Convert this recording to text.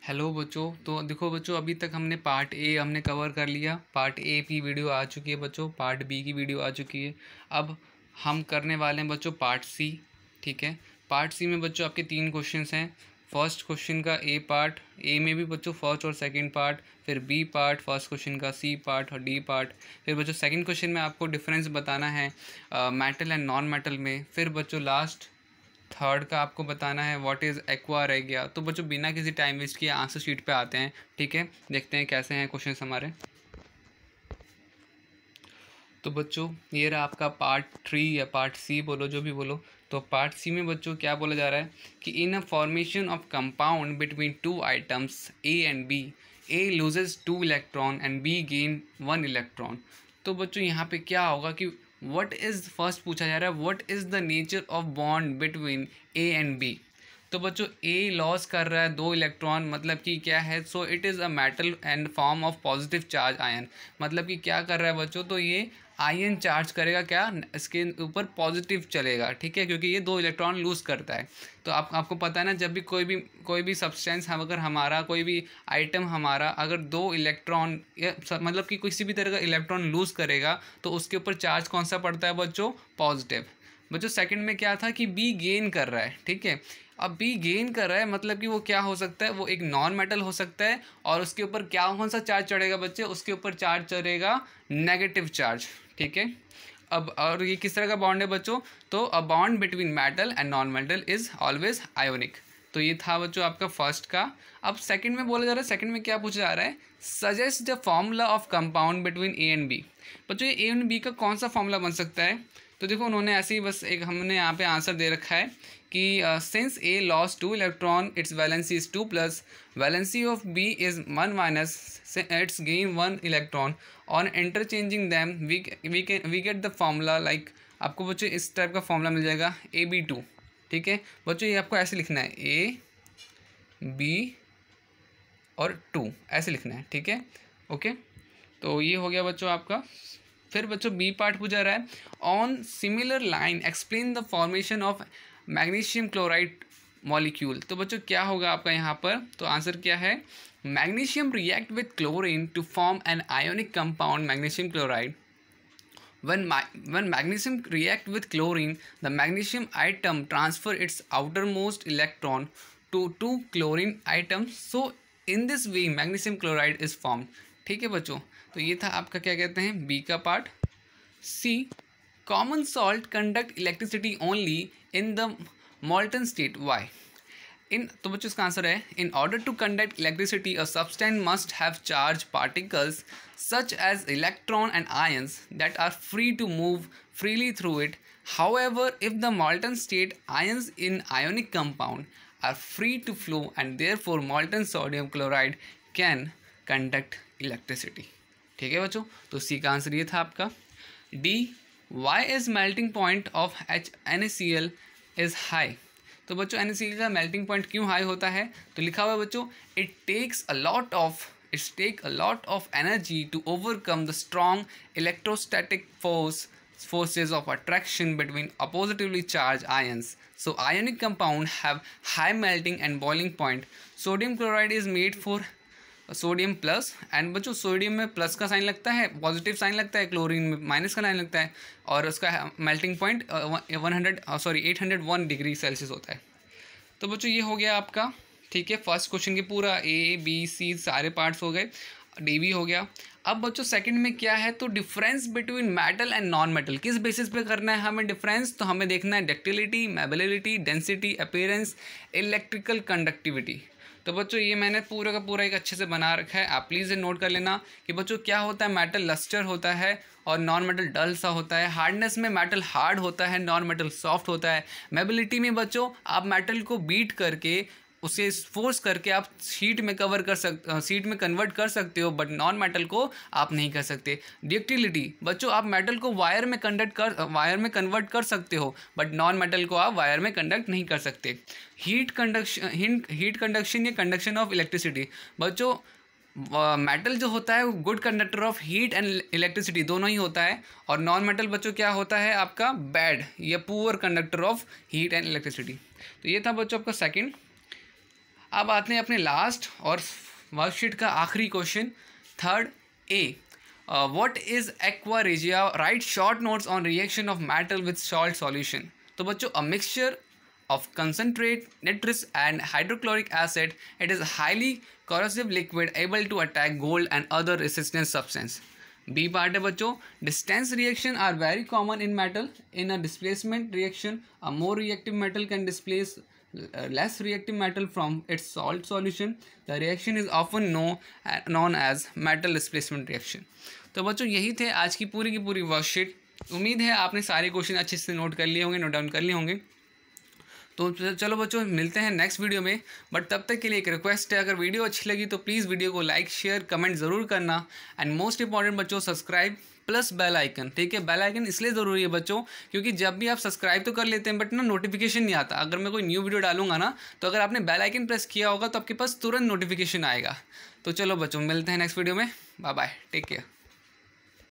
Hello बच्चों। तो देखो बच्चों, अभी तक हमने पार्ट ए हमने कवर कर लिया। पार्ट ए की वीडियो आ चुकी है बच्चों, पार्ट बी की वीडियो आ चुकी है। अब हम करने वाले हैं बच्चों पार्ट सी। ठीक है, पार्ट सी में बच्चों आपके 3 क्वेश्चंस हैं। फर्स्ट क्वेश्चन का ए पार्ट, ए में भी बच्चों फर्स्ट और सेकंड पार्ट, फिर बी पार्ट, फर्स्ट क्वेश्चन का सी पार्ट और डी पार्ट। फिर बच्चों सेकंड क्वेश्चन में आपको डिफरेंस बताना है मेटल एंड नॉन मेटल में। फिर बच्चों लास्ट थर्ड का आपको बताना है व्हाट इज़ एक्वा रह गया। तो बच्चों बिना किसी टाइम वेस्ट किए आंसर शीट पे आते हैं। ठीक है, देखते हैं कैसे हैं क्वेश्चन हमारे। तो बच्चों ये रहा आपका पार्ट 3 या पार्ट सी, बोलो जो भी बोलो। तो पार्ट सी में बच्चों क्या बोला जा रहा है कि in a formation of compound between 2 items A and B, A loses 2 electron and B gain 1 electron. तो बच्चों यहाँ पे क्या होगा कि व्हाट इज़ फर्स्ट पूछा जा रहा है, what is the nature of bond between A and B. तो बच्चों ए लॉस कर रहा है 2 इलेक्ट्रॉन, मतलब कि क्या है, so it is a metal and form of positive charge ion. मतलब कि क्या कर रहा है बच्चों, तो ये आयन चार्ज करेगा, क्या इसके ऊपर पॉजिटिव चलेगा। ठीक है, क्योंकि ये 2 इलेक्ट्रॉन लूज़ करता है। तो आपको पता है ना, जब भी कोई भी सब्सटेंस हम अगर हमारा कोई भी आइटम हमारा अगर 2 इलेक्ट्रॉन मतलब कि किसी भी तरह का इलेक्ट्रॉन लूज़ करेगा तो उसके ऊपर चार्ज कौन सा पड़ता है बच्चों, पॉजिटिव। बच्चों सेकंड में क्या था कि बी गेन कर रहा है। ठीक है, अब बी गेन कर रहा है मतलब कि वो क्या हो सकता है, वो एक नॉन मेटल हो सकता है और उसके ऊपर क्या कौन सा चार्ज चढ़ेगा बच्चे, उसके ऊपर चार्ज चढ़ेगा नेगेटिव चार्ज। ठीक है, अब और ये किस तरह का बॉन्ड है बच्चों, तो a bond between metal and non metal is always ionic. तो ये था बच्चों आपका फर्स्ट का। अब सेकंड में बोला जा रहा है, सेकंड में क्या पूछा जा रहा है, suggest the formula of compound between A and B. बच्चों ये ए एंड बी का कौन सा फॉर्मूला बन सकता है। तो देखो उन्होंने ऐसे ही बस एक हमने यहाँ पे आंसर दे रखा है कि since A loss 2 electron its valency is 2 plus valency of B is 1 minus its gain 1 electron on interchanging them we get the formula like. आपको बच्चों इस टाइप का फॉर्मूला मिल जाएगा AB2। ठीक है बच्चों, ये आपको ऐसे लिखना है AB और 2 ऐसे लिखना है। ठीक है, ओके। तो ये हो गया बच्चों आपका। फिर बच्चों बी पार्ट पूछा रहा है, on similar line explain the formation of magnesium chloride molecule. तो बच्चों क्या होगा आपका यहाँ पर, तो आंसर क्या है, magnesium react with chlorine to form an ionic compound magnesium chloride. When magnesium react with chlorine, the magnesium atom transfer its outermost electron to 2 chlorine atoms. So in this way magnesium chloride is formed. ठीक है बच्चों, तो ये था आपका क्या कहते हैं बी का part. C, common salt conduct electricity only in the molten state, why. तो बच्चों इसका आंसर है, in order to conduct electricity a substance must have charge particles such as electron and ions that are free to move freely through it. However, if the molten state ions in ionic compound are free to flow and therefore molten sodium chloride can conduct electricity. ठीक है बच्चों, तो सी का answer ये था आपका। D, why is melting point of NaCl is high। तो बच्चों NaCl का मेल्टिंग पॉइंट क्यों हाई होता है, तो लिखा हुआ है बच्चों, it takes a lot of energy to overcome the strong electrostatic forces of attraction between oppositively charged ions. So ionic compound have high melting and boiling point. Sodium chloride is made for sodium plus, and बच्चों sodium में plus का sign लगता है, positive sign लगता है, chlorine में minus का sign लगता है, और उसका मेल्टिंग पॉइंट 801 डिग्री सेल्सियस होता है। तो बच्चों ये हो गया आपका। ठीक है, फर्स्ट क्वेश्चन के पूरा A, B, C सारे पार्ट्स हो गए, डी भी हो गया। अब बच्चों सेकंड में क्या है, तो difference between metal and non metal, किस बेसिस पे करना है हमें डिफरेंस, तो हमें देखना है ductility, malleability, density, appearance, electrical conductivity. तो बच्चों ये मैंने पूरा का पूरा एक अच्छे से बना रखा है, आप प्लीज़ नोट कर लेना कि बच्चों क्या होता है, मेटल लस्टर होता है और नॉन मेटल डल सा होता है। हार्डनेस में मेटल हार्ड होता है, नॉन मेटल सॉफ्ट होता है। मैबेलिटी में बच्चों आप मेटल को बीट करके उसे फोर्स करके आप शीट में कन्वर्ट कर सकते हो, बट नॉन मेटल को आप नहीं कर सकते। डक्टिलिटी बच्चों आप मेटल को वायर में कन्वर्ट कर सकते हो, बट नॉन मेटल को आप वायर में कंडक्ट नहीं कर सकते। हीट कंडक्शन या कंडक्शन ऑफ इलेक्ट्रिसिटी बच्चों, मेटल जो होता है वो good conductor of heat and electricity दोनों ही होता है, और नॉन मेटल बच्चों क्या होता है आपका बैड या poor conductor of heat and electricity. तो ये था बच्चों आपका सेकंड। अब आते हैं अपने लास्ट और वर्कशीट का आखिरी question, third A. What is aqua regia, right short notes on reaction of metal with salt solution. तो बच्चों a mixture of concentrate nitrous and hydrochloric acid, it is highly corrosive liquid able to attack gold and other resistant substance. B part है बच्चों, distance reaction are very common in metal. In a displacement reaction, a more reactive metal can displace less reactive metal from its salt solution. The reaction is often known as metal displacement reaction. तो बच्चों यही थे आज की पूरी worksheet. उम्मीद है आपने सारे क्वेश्चन अच्छे से नोट कर लिए होंगे, नोट डाउन कर लिए होंगे। तो चलो बच्चों मिलते हैं नेक्स्ट वीडियो में, बट तब तक के लिए एक रिक्वेस्ट है, अगर वीडियो अच्छी लगी तो प्लीज़ वीडियो को लाइक शेयर कमेंट ज़रूर करना, एंड मोस्ट इंपॉर्टेंट बच्चों सब्सक्राइब प्लस बेल आइकन। ठीक है, बेल आइकन इसलिए ज़रूरी है बच्चों क्योंकि जब भी आप सब्सक्राइब तो कर लेते हैं बट ना नोटिफिकेशन नहीं आता। अगर मैं कोई न्यू वीडियो डालूंगा ना तो अगर आपने बेल आइकन प्रेस किया होगा तो आपके पास तुरंत नोटिफिकेशन आएगा। तो चलो बच्चों मिलते हैं नेक्स्ट वीडियो में, बाय बाय, टेक केयर।